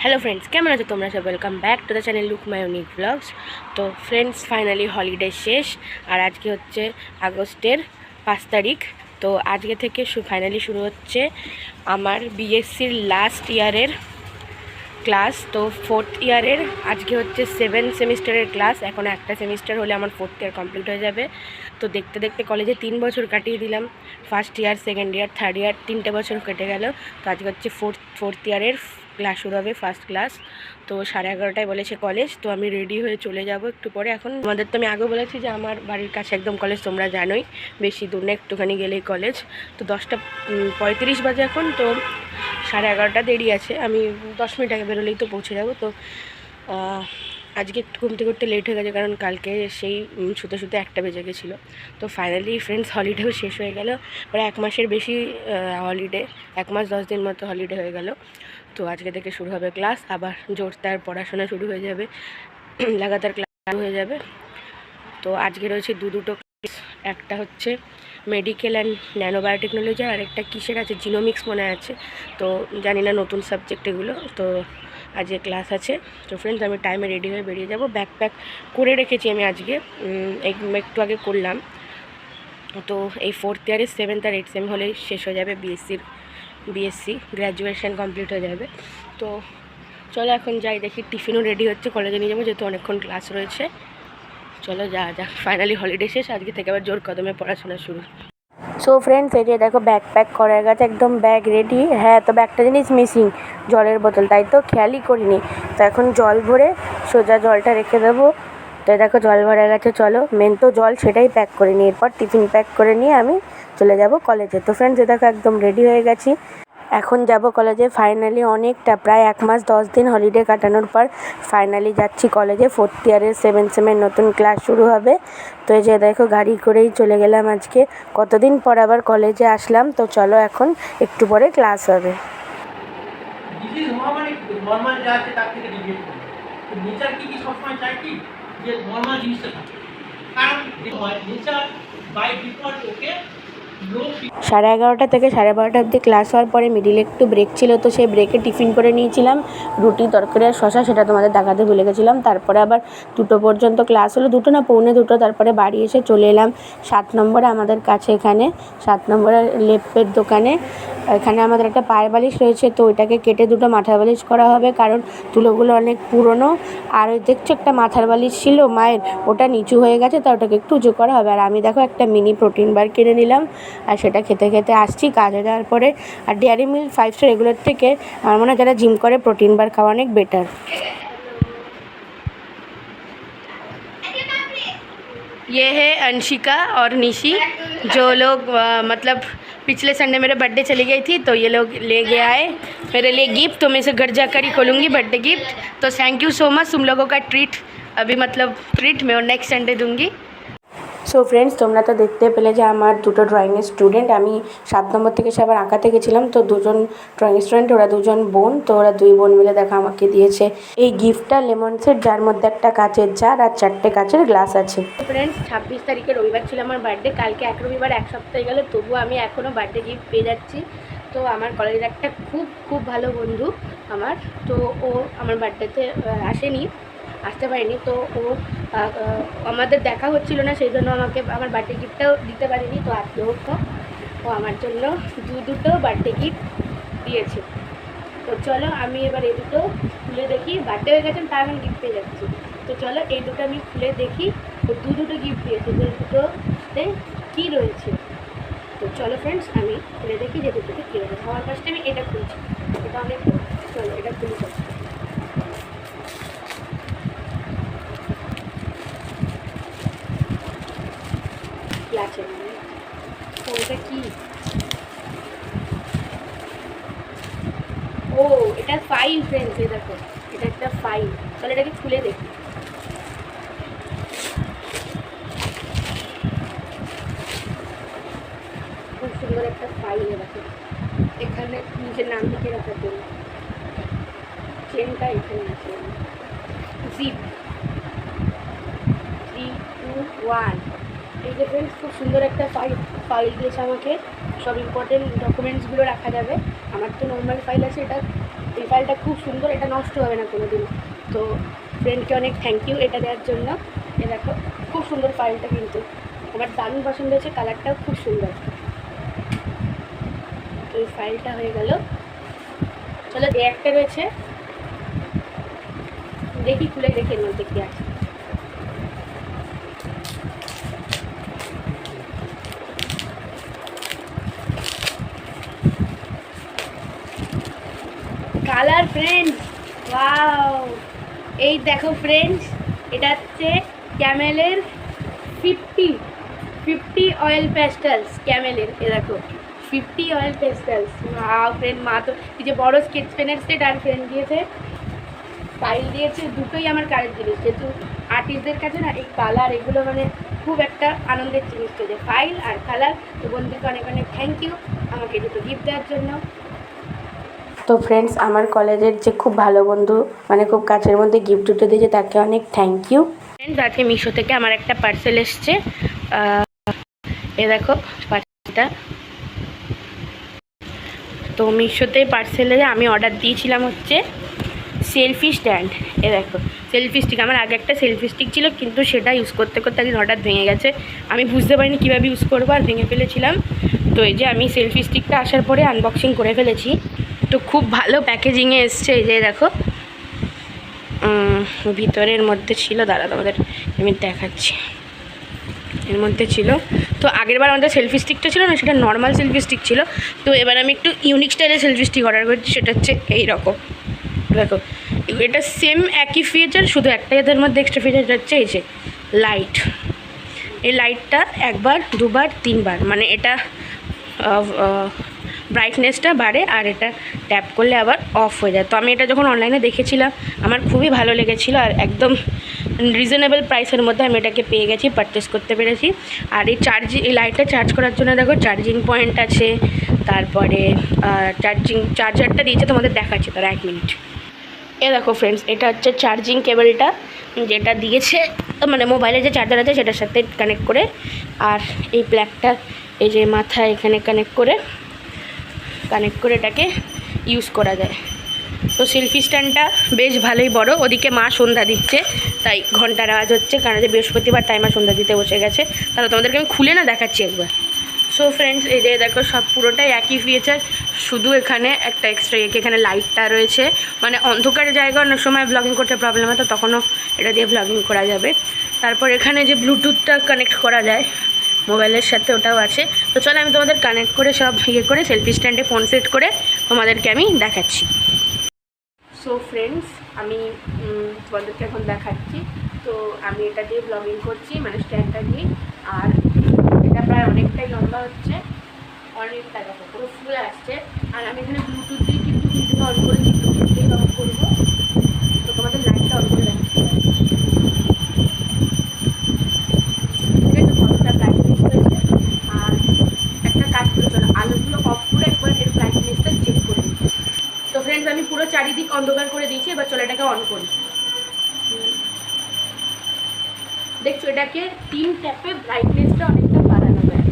Hello friends, কেমন আছো তোমরা সব? Welcome back to the channel look my unique blogs. তো ফ্রেন্ডস, ফাইনালি হলিডে শেষ আর আজকে হচ্ছে আগস্টের 5 তারিখ। তো আজকে থেকে ফাইনালি শুরু হচ্ছে আমার বিএসসির লাস্ট ইয়ারের ক্লাস। তো 4th ইয়ারের আজকে হচ্ছে 7 সেমিস্টারের ক্লাস। এখন একটা সেমিস্টার হলে আমার 4th ইয়ার কমপ্লিট হয়ে যাবে। তো দেখতে দেখতে কলেজে 3 বছর কাটিয়ে দিলাম। First year, second year, third year, 3টে বছর কেটে গেল। তো আজকে হচ্ছে ফোর্থ ইয়ারের ক্লাস শুরু হবে, ফার্স্ট ক্লাস। তো 11:30টায় বলেছে কলেজ। তো আমি রেডি হয়ে চলে যাব একটু পরে। এখন আমাদের তো আমি আগে বলেছি যে আমার বাড়ির কাছে একদম কলেজ, তোমরা জানোই, বেশি দূর না, একটুখানি গেলেই কলেজ। তো 10:35 বাজে এখন। তো 11:30 দেরি আছে, আমি 10 মিনিট আগে বেরোলেই তো পৌঁছে যাব। তো আজকে একটু ঘুমতে ঘুরতে লেট হয়ে গেছে, কারণ কালকে সেই শুতে শুতে 1টা বেজে গেছিলো। তো ফাইনালি ফ্রেন্ডস, হলিডেও শেষ হয়ে গেল। প্রায় 1 মাসের বেশি হলিডে, 1 মাস 10 দিন মতো হলিডে হয়ে গেল। তো আজকে থেকে শুরু হবে ক্লাস, আবার জোরদার পড়াশোনা শুরু হয়ে যাবে, লাগাতার ক্লাস শুরু হয়ে যাবে। তো আজকে রয়েছে দুটো ক্লাস, একটা হচ্ছে মেডিকেল অ্যান্ড ন্যানো বায়োটেকনোলজি, আর একটা কিসের আছে, জিনোমিক্স মনে আছে। তো জানি না, নতুন সাবজেক্ট এগুলো। তো আজকে ক্লাস আছে। তো ফ্রেন্ডস, আমি টাইমে রেডি হয়ে বেরিয়ে যাব। ব্যাকপ্যাক করে রেখেছি আমি আজকে, একটু আগে করলাম। তো এই 4th ইয়ারের 7th আর 8th সেম হলেই শেষ হয়ে যাবে বিএসসি গ্র্যাজুয়েশন কমপ্লিট হয়ে যাবে। তো চলো এখন যাই, দেখি টিফিনও রেডি হচ্ছে, কলেজে নিয়ে যাবো যেহেতু অনেকক্ষণ ক্লাস রয়েছে। চলো যাক, ফাইনালি হলিডে শেষ, আজকে থেকে আবার জোর কদমে পড়াশোনা শুরু। সো ফ্রেন্ডস, এই যে দেখো ব্যাকপ্যাক করা গেছে, একদম ব্যাগ রেডি। হ্যাঁ, তবে একটা জিনিস মিসিং, জলের বোতল, তাই তো খেয়ালই করিনি। তো এখন জল ভরে সোজা জলটা রেখে দেবো। তো দেখো জল ভরে গেছে। চলো, মেন তো জল, সেটাই প্যাক করে নিই। এরপর টিফিন প্যাক করে নিয়ে আমি চলে যাব কলেজে। তো ফ্রেন্ডস, এ দেখো একদম রেডি হয়ে গেছি, এখন যাব কলেজে। ফাইনালি অনেকটা, প্রায় 1 মাস 10 দিন হলিডে কাটানোর পর ফাইনালি যাচ্ছি কলেজে। 4th ইয়ারের 7 সেমের নতুন ক্লাস শুরু হবে। তো এই যে দেখো গাড়ি করেই চলে গেলাম আজকে, কতদিন পর আবার কলেজে আসলাম। তো চলো এখন একটু পরে ক্লাস হবে। সাড়ে 11টা থেকে 11:30 অবধি ক্লাস হওয়ার পরে মিডিলে একটু ব্রেক ছিল। তো সেই ব্রেকে টিফিন করে নিয়েছিলাম, রুটি, তরকারি আর শশা, সেটা তোমাদের দেখাতে ভুলে গেছিলাম। তারপরে আবার 2টো পর্যন্ত ক্লাস হলো, 2টো না 2:45। তারপরে বাড়ি এসে চলে এলাম 7 নম্বরে আমাদের কাছে, এখানে 7 নম্বরের লেপের দোকানে। এখানে আমাদের একটা পায়ের বালিশ রয়েছে, তো ওইটাকে কেটে 2টো মাথার বালিশ করা হবে, কারণ তুলোগুলো অনেক পুরনো। আর ওই দেখছো একটা মাথার বালিশ ছিল মায়ের, ওটা নিচু হয়ে গেছে, তা ওটাকে একটু উঁচু করা হবে। আর আমি দেখো একটা মিনি প্রোটিন বার কিনে নিলাম, আর সেটা খেতে খেতে আসছি কাজে যাওয়ার পরে। আর ডেয়ারি মিল্ক 5 স্টার এগুলোর থেকে আমার মনে হয় যারা জিম করে প্রোটিন বার খাওয়া অনেক বেটার। ये है अंशिका और निशी, जो लोग मतलब पिछले संडे मेरे बर्थडे चली गई थी, तो ये लोग ले गए आए मेरे लिए गिफ्ट। तो मैं इसे घर जाकर ही खोलूँगी बर्थडे गिफ्ट। तो थैंक यू सो मच, तुम लोगों का ट्रीट अभी, मतलब ट्रीट मैं नेक्स्ट संडे दूँगी। সো ফ্রেন্ডস, তোমরা তো দেখতে পেলে যে আমার 2টো ড্রয়িংয়ের স্টুডেন্ট, আমি 7 নম্বর থেকে সে আবার আঁকাতে গেছিলাম। তো 2জন ড্রয়িং স্টুডেন্ট, ওরা 2জন বোন। তো ওরা 2 বোন মিলে দেখা আমাকে দিয়েছে এই গিফটটা, লেমন সেট, যার মধ্যে একটা কাচের জার আর 4টে কাচের গ্লাস আছে। ফ্রেন্ডস, 26 তারিখে রবিবার ছিল আমার বার্থডে। কালকে এক রবিবার 1 সপ্তাহ গেল, তবুও আমি এখনও বার্থডে গিফট পেয়ে যাচ্ছি। তো আমার কলেজের একটা খুব ভালো বন্ধু আমার, তো ও আমার বার্থডেতে আসতে পারেনি। তো ও আমাদের দেখা হচ্ছিল না, সেই জন্য আমাকে আমার বার্থডে গিফটটাও দিতে পারিনি। তো আজকে ও আমার জন্য দুটো বার্থডে গিফট দিয়েছে। তো চলো আমি এবার এই দুটো খুলে দেখি, বার্থডে হয়ে গেছে তার আমি গিফট পেয়ে যাচ্ছি। তো চলো এই দুটো আমি খুলে দেখি, ও দুটো গিফট দিয়েছে, তো দুটোতে কী রয়েছে। তো চলো ফ্রেন্ডস, আমি খুলে দেখি যে দুটোতে কী রয়েছে। আমার ফার্স্টে আমি এটা খুলছি, এটা অনেক, চলো এটা খুলে যাচ্ছি। আছে ওটা কি? ও, এটা ফাইল ফ্রেন্ডস, এই দেখো এটা একটা ফাইল। তাহলে এটাকে খুলে দেখি। খুব সুন্দর একটা ফাইল, দেখো এখানে নিজের নাম লিখে রাখার জন্য চেনটা এখানে আছে, জিপ 3, 2, 1। এই যে ফ্রেন্ডস, খুব সুন্দর একটা ফাইল দিয়েছে আমাকে, সব ইম্পর্টেন্ট ডকুমেন্টসগুলো রাখা যাবে। আমার তো নর্মাল ফাইল আছে, এটা এই ফাইলটা খুব সুন্দর, এটা নষ্ট হবে না কোনো দিন। তো ফ্রেন্ডকে অনেক থ্যাংক ইউ এটা দেওয়ার জন্য। এ দেখো খুব সুন্দর ফাইলটা, কিন্তু আমার দারুণ পছন্দ হয়েছে, কালারটাও খুব সুন্দর। তো এই ফাইলটা হয়ে গেল। চলো এই একটা রয়েছে, দেখি খুলে দেখে নিই দেখি আছে। Colour friends, wow! এই দেখো ফ্রেন্ডস, এটা হচ্ছে ক্যামেলের 50 অয়েল প্যাস্টেলস, ক্যামেলের। এ দেখো 50 অয়েল প্যাস্টেলস। ওয়াও ফ্রেন্ড, মা তো এই যে বড় স্কেচ পেনের সেট আর ফ্রেন্ড দিয়েছে ফাইল দিয়েছে, দুটোই আমার কারের জিনিস। যেহেতু আর্টিস্টদের কাছে না এই কালার এগুলো মানে খুব একটা আনন্দের জিনিস, তো যে ফাইল আর কালার। তো বন্ধুকে অনেক অনেক থ্যাংক ইউ আমাকে দুটো গিফট দেওয়ার জন্য। তো ফ্রেন্ডস, আমার কলেজের যে খুব ভালো বন্ধু, মানে খুব কাছের মধ্যে গিফট দুটো দিয়েছে, তাকে অনেক থ্যাংক ইউ। ফ্রেন্ডস, আজকে মিশো থেকে আমার একটা পার্সেল এসছে। এ দেখো পার্সেলটা। তো মিশোতে পার্সেলে আমি অর্ডার দিয়েছিলাম হচ্ছে সেলফি স্ট্যান্ড। এ দেখো সেলফি স্টিক। আমার আগে একটা সেলফি স্টিক ছিল, কিন্তু সেটা ইউজ করতে করতে একদিন হঠাৎ ভেঙে গেছে। আমি বুঝতে পারিনি কীভাবে ইউজ করবো, আর ভেঙে ফেলেছিলাম। তো এই যে আমি সেলফি স্টিকটা আসার পরে আনবক্সিং করে ফেলেছি। তো খুব ভালো প্যাকেজিংয়ে এসছে। এই যে দেখো ভিতরের মধ্যে ছিল, দাঁড়া তোমাদের আমি দেখাচ্ছি। এর মধ্যে ছিল, তো আগেরবার আমাদের সেলফি স্টিকটা ছিল না, সেটা নর্মাল সেলফি স্টিক ছিল। তো এবার আমি একটু ইউনিক স্টাইলের সেলফি স্টিক অর্ডার করছি, সেটা হচ্ছে এইরকম। দেখো এটা সেম একই ফিচার, শুধু একটা এদের মধ্যে এক্সট্রা ফিচার হচ্ছে এই যে লাইট। এই লাইটটা একবার, দুবার, তিনবার, মানে এটা ব্রাইটনেসটা বাড়ে, আর এটা ট্যাপ করলে আবার অফ হয়ে যায়। তো আমি এটা যখন অনলাইনে দেখেছিলাম আমার খুবই ভালো লেগেছিলো, আর একদম রিজনেবল প্রাইসের মধ্যে আমি এটাকে পেয়ে গেছি, পারচেস করতে পেরেছি। আর এই এই লাইটটা চার্জ করার জন্য দেখো চার্জিং পয়েন্ট আছে, তারপরে চার্জারটা দিয়েছে, তোমাদের দেখাচ্ছি তার 1 মিনিট। এ দেখো ফ্রেন্ডস, এটা হচ্ছে চার্জিং কেবলটা যেটা দিয়েছে, মানে মোবাইলে যে চার্জার আছে সেটার সাথে কানেক্ট করে। আর এই প্লাগটা এই যে মাথায় এখানে কানেক্ট করে এটাকে ইউজ করা যায়। তো সেলফি স্ট্যান্ডটা বেশ ভালোই বড়। ওদিকে মা সন্ধ্যা দিচ্ছে, তাই ঘন্টার আওয়াজ হচ্ছে, কারণ যে বৃহস্পতিবার, তাই মা সন্ধ্যা দিতে বসে গেছে। তাহলে তোমাদেরকে আমি খুলে না দেখাচ্ছি একবার। সো ফ্রেন্ডস, এই যে দেখো সব পুরোটাই একই ফিচার, শুধু এখানে একটা এক্সট্রা এখানে লাইটটা রয়েছে, মানে অন্ধকার জায়গা অনেক সময় ব্লগিং করতে প্রবলেম হয়, তো তখনও এটা দিয়ে ব্লগিং করা যাবে। তারপর এখানে যে ব্লুটুথটা কানেক্ট করা যায় মোবাইলের সাথে, ওটাও আছে। তো চলো আমি তোমাদের কানেক্ট করে সব করে সেলফি স্ট্যান্ডে ফোন সেট করে তোমাদেরকে আমি দেখাচ্ছি। সো ফ্রেন্ডস, আমি তোমাদেরকে এখন দেখাচ্ছি। তো আমি এটা দিয়ে ব্লগিং করছি, মানে স্ট্যান্ডটা দিয়ে। আর এটা প্রায় অনেকটাই লম্বা হচ্ছে, অনেকটা দেখো পুরো ফুলে আসছে। আর আমি এখানে ব্লুটুথ দিয়ে কিন্তু ভিডিও অন করেছি, ব্লুটুথ দিয়ে অন করবো। তো তোমাদের লাইটটা অন করে দেখাচ্ছি। কতটা ব্রাইটনেস হয়েছে, আর একটা কাজ করে চলো আলোগুলো অফ করে একবার এর ব্রাইটনেসটা চেক করে দিচ্ছি। তো ফ্রেন্ডস, আমি পুরো চারিদিক অন্ধকার করে দিয়েছি, এবার চলো এটাকে অন করি। দেখছো এটাকে 3 ট্যাপে ব্রাইটনেসটা অনেকটা বাড়ানো যায়।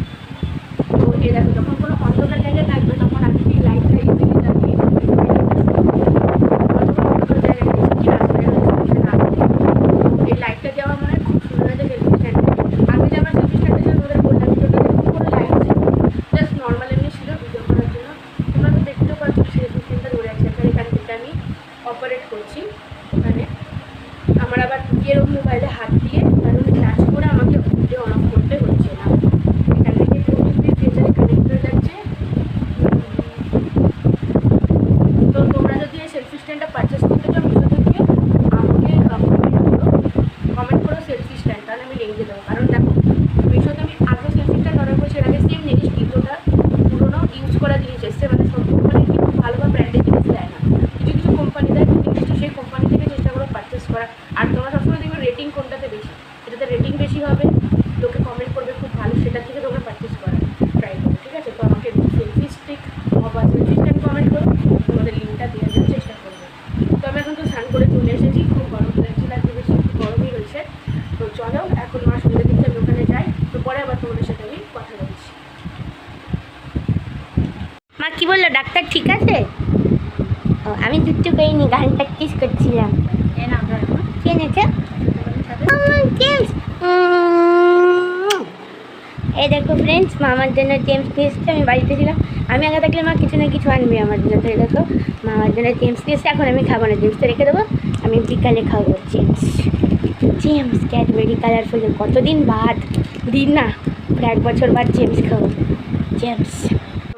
তো এই দেখো যখন কোনো অন্ধকার জায়গায় থাকবে তখন আমি এই লাইটটা ইজিলি লাগিয়ে এই লাইটটা দেওয়া মানে খুব সুন্দর আছে সেলফি স্ট্যান্ড। আমি যে আমার সেলফি স্ট্যান্ডের জন্য ওদের বললাম কোনো লাইট ছিল, জাস্ট নর্মাল এমনি ছিল ভিডিও করার জন্য। তোমরা তো দেখতেও পাচ্ছ সেলফি স্ট্যান্ডটা ধরে আছে, এখান থেকে আমি অপারেট করছি। মানে আমার আবার এরকম মোবাইলে হাত দিয়ে কারণ টাচ করে আমাকে ভিডিও অন অফ করতে হচ্ছে না। এখান থেকে ব্লুটুথ দিয়ে কানেক্ট হয়ে যাচ্ছে। তো তোমরা যদি এই সেলফি স্ট্যান্ডটা পারচেস করতে চাও মিশো থেকে, আমাকে কমেন্ট করো সেলফি স্ট্যান্ড, তাহলে আমি লিঙ্ক দিয়ে দেবো। কারণ দেখো মিশোতে আমি আগে সেলফি স্ট্যান্ড অর্ডার করেছি, এর আগে সেম জিনিস, কিন্তু ওটা পুরোনো ইউজ করা জিনিস এসছে। মানে সব কোম্পানি কিন্তু ভালো বা ব্র্যান্ডের জিনিস দেয় না, কিছু কিছু কোম্পানি দেয়, কিন্তু সেই কোম্পানি থেকে চেষ্টা করো পারচেস করা। আর তোমরা সবসময় দেখবে রেটিং কোনটাতে বেশি, যেটাতে রেটিং বেশি হবে, লোকে কমেন্ট করবে খুব ভালো, সেটা থেকে তোমরা পারচেস করা ট্রাই করো, ঠিক আছে? তো আমাকে সেলফি স্টিক বা সেলফি স্ট্যান্ড কমেন্ট করো, তোমাদের লিঙ্কটা দিয়ে দেওয়ার চেষ্টা করবো। তো আমি এখন তো স্নান করে চলে এসেছি, খুব গরম লাগছিল, আজকে বেশি গরমই রয়েছে। তো চলো এখন মা সন্ধ্যে দিচ্ছে, আমি ওখানে যাই। তো পরে আবার তোমাদের সাথে আমি কথা বলছি। মা কি বললো, ডাক্তার ঠিক আছে? আমি আমি দুটো করিনি, গান প্র্যাকটিস করছিলাম। কে এনেছে? জেমস। এই দেখো ফ্রেন্ডস, মা আমার জন্য জেমস নিয়ে এসছে। আমি বাড়িতে ছিলাম, আমি আগে থাকলে মা কিছু না কিছু আনবে আমার জন্য। তো এই দেখো মা আমার জন্য জেমস নিয়ে এসছে। এখন আমি খাবো না, জেমসটা রেখে দেবো, আমি বিকালে খাবো জেমস। জেমস ক্যাডবেরি কালারফুল, কতদিন বাদ, দিন না প্রায় 1 বছর বাদ জেমস খাবো, জেমস।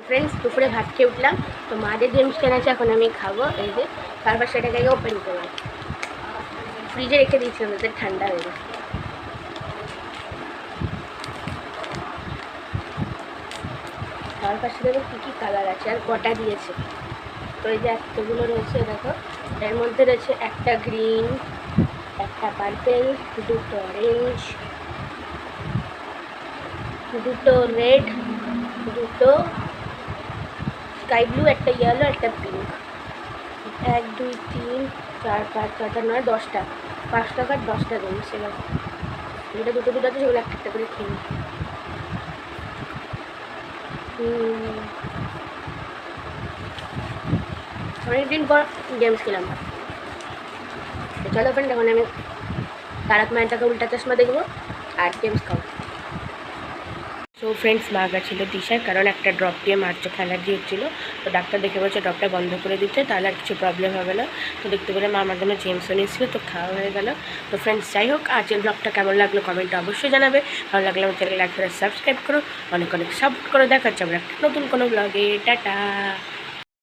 ফ্রেন্ডস দুপুরে ভাত খেয়ে উঠলাম, তো মা যে জেমস কেনেছে এখন আমি খাবো। এই যে তারপর সেটাকে ওপেন করবো, ফ্রিজে রেখে দিয়েছিলাম যাতে ঠান্ডা হয়ে যায়। তার পাশে দেখো কী কী কালার আছে আর কটা দিয়েছে। তো এই যে এতগুলো রয়েছে দেখো, এর মধ্যে রয়েছে একটা গ্রিন, একটা পার্পেল, দুটো অরেঞ্জ, দুটো রেড, দুটো স্কাই ব্লু, একটা ইয়েলো, একটা পিঙ্ক। 1 2 3 4 5 6 9 10টা, 5 টাকার 10টা জিনিস। এবার যেটা দুটো দুটো আছে সেগুলো একটা একটা করে খেয়ে নিই। অনেকদিন পর গেমস খেলাম। তো চলো ফ্রেন্ড, এখন আমি তারক মেহতাকে উল্টা চশমা দেখবো আর গেমস খাবো। সো ফ্রেন্ডস মা গেছিলো দিশায়, কারণ একটা ড্রপ দিয়ে মার চোখে অ্যালার্জি হচ্ছিলো। তো ডাক্তার দেখে বলছে ড্রপটা বন্ধ করে দিতে, তাহলে আর কিছু প্রবলেম হবে না। তো দেখতে পেলে মা আমার জন্য জেমসও নিয়েছিলো, তো খাওয়া হয়ে গেল। তো ফ্রেন্ডস যাই হোক, আজকের ব্লগটা কেমন লাগলো কমেন্টে অবশ্যই জানাবে। ভালো লাগলে আমার চ্যানেল লাইক করে সাবস্ক্রাইব করো, অনেক অনেক সাপোর্ট করে। দেখা হচ্ছে আমরা একটা নতুন কোনো ব্লগে। টাটা।